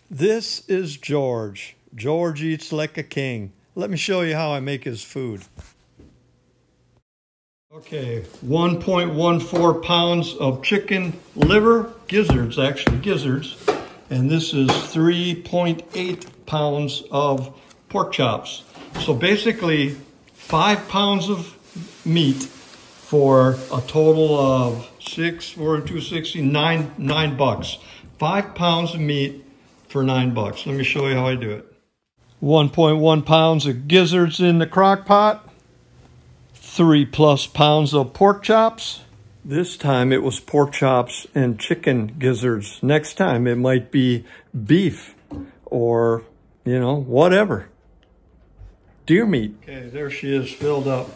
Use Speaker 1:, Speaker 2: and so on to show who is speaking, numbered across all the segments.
Speaker 1: This is George. George eats like a king. Let me show you how I make his food. Okay, 1.14 pounds of chicken liver, gizzards, and this is 3.8 pounds of pork chops. So basically 5 pounds of meat for a total of 9 bucks. 5 pounds of meat for 9 bucks. Let me show you how I do it. 1.1 pounds of gizzards in the crock pot. 3+ pounds of pork chops. This time it was pork chops and chicken gizzards. Next time it might be beef or, you know, whatever. Deer meat. Okay, there she is filled up.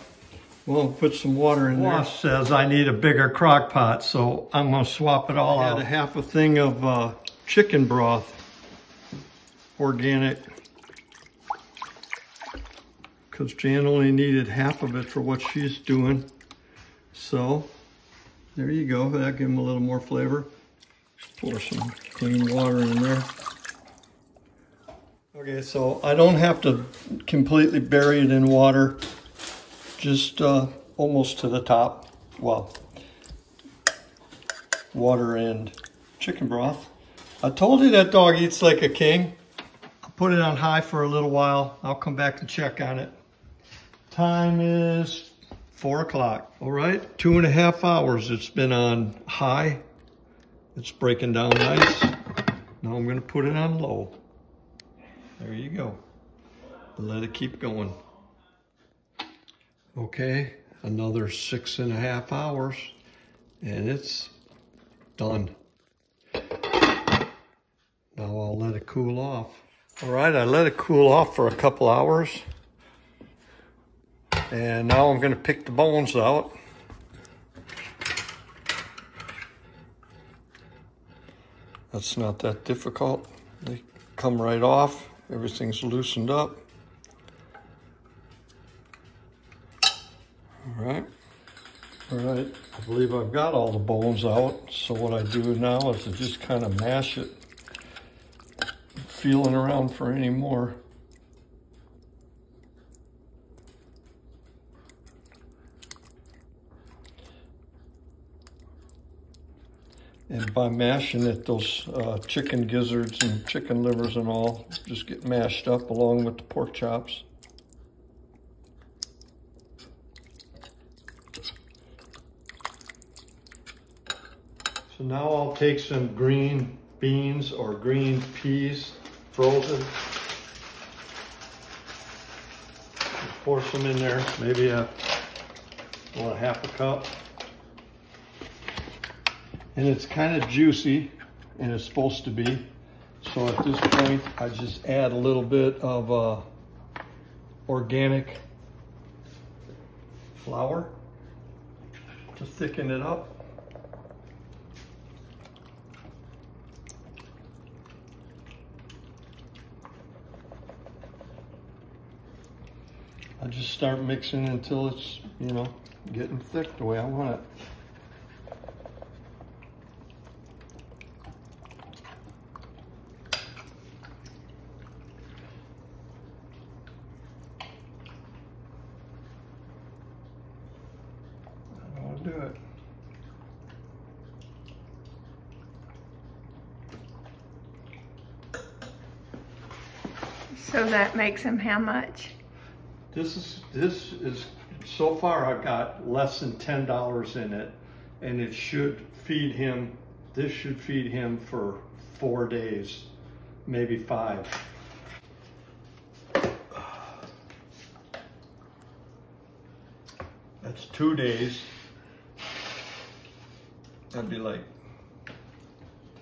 Speaker 1: We'll put some water in there. Boss says I need a bigger crock pot, so I'm gonna swap it all out. I had a half a thing of chicken broth, organic, because Jan only needed half of it for what she's doing. So there you go, that'll give them a little more flavor. Just pour some clean water in there. Okay, so I don't have to completely bury it in water, just almost to the top. Well, water and chicken broth. I told you that dog eats like a king. I'll put it on high for a little while. I'll come back to check on it. Time is 4 o'clock. All right, 2.5 hours it's been on high. It's breaking down nice. Now I'm gonna put it on low. There you go. Let it keep going. Okay, another 6.5 hours and it's done. Now I'll let it cool off. All right, I let it cool off for a couple hours. And now I'm gonna pick the bones out. That's not that difficult. They come right off. Everything's loosened up. All right. I believe I've got all the bones out. So what I do now is to just kind of mash it, feeling around for any more. And by mashing it, those chicken gizzards and chicken livers and all just get mashed up along with the pork chops. So now I'll take some green beans or green peas, frozen. Just pour some in there, maybe a half a cup. And it's kind of juicy, and it's supposed to be. So at this point, I just add a little bit of organic flour to thicken it up. I just start mixing until it's, you know, getting thick the way I want it. Do it.
Speaker 2: So that makes him how much?
Speaker 1: This is so far I've got less than $10 in it, and it should feed him. This should feed him for 4 days, maybe 5. That's 2 days. That'd be like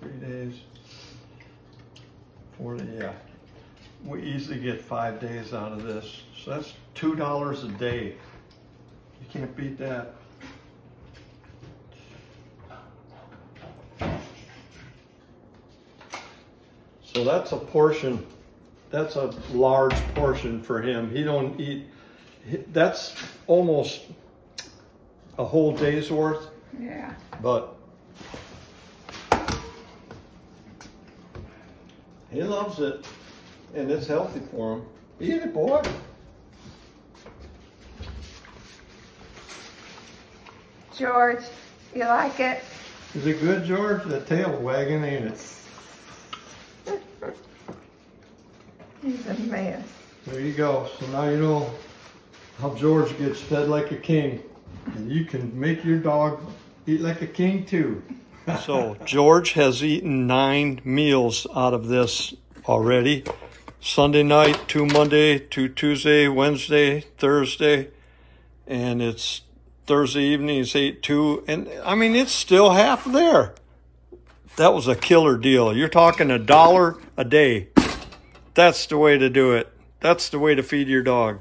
Speaker 1: 3 days, 4 days, yeah. We easily get 5 days out of this. So that's $2 a day. You can't beat that. So that's a portion, that's a large portion for him. He don't eat, that's almost a whole day's worth.
Speaker 2: Yeah.
Speaker 1: But He loves it, and it's healthy for him. Eat it, boy.
Speaker 2: George, you like it?
Speaker 1: Is it good, George? The tail wagging, ain't it?
Speaker 2: He's a mess.
Speaker 1: There you go. So now you know how George gets fed like a king. And you can make your dog eat like a king too. So George has eaten 9 meals out of this already. Sunday night, 2 Monday, 2 Tuesday, Wednesday, Thursday. And it's Thursday evening, he's ate 2. And I mean, it's still half there. That was a killer deal. You're talking $1 a day. That's the way to do it. That's the way to feed your dog.